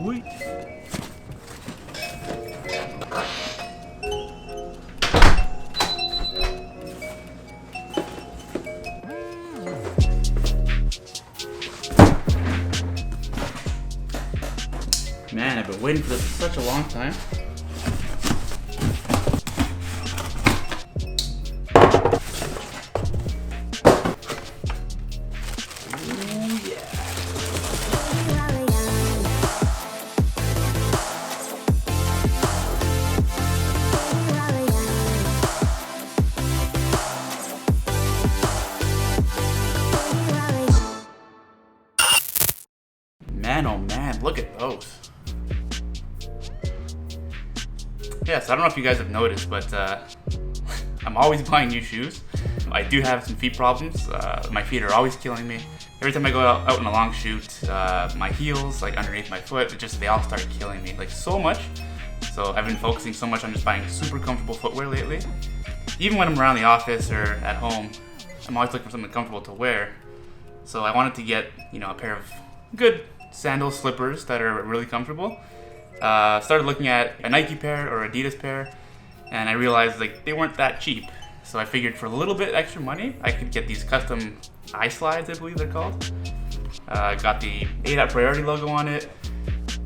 Sweet. Man, I've been waiting for this for such a long time. Man, oh man, look at those. Yes, I don't know if you guys have noticed, but I'm always buying new shoes. I do have some feet problems. My feet are always killing me. Every time I go out on a long shoot, my heels, like underneath my foot, they all start killing me, like so much. So I've been focusing so much on just buying super comfortable footwear lately. Even when I'm around the office or at home, I'm always looking for something comfortable to wear. So I wanted to get, a pair of good sandal slippers that are really comfortable. Started looking at a Nike pair or Adidas pair, and I realized they weren't that cheap. So I figured for a little bit extra money, I could get these custom iSlides, I believe they're called. Got the A.Priority logo on it.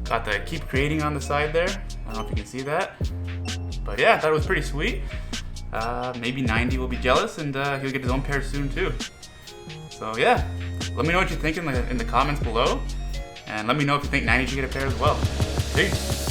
Got the Keep Creating on the side there. I don't know if you can see that. But yeah, I thought it was pretty sweet. Maybe 90 will be jealous, and he'll get his own pair soon too. So yeah, let me know what you think in the comments below. And let me know if you think 90 should get a pair as well. Peace.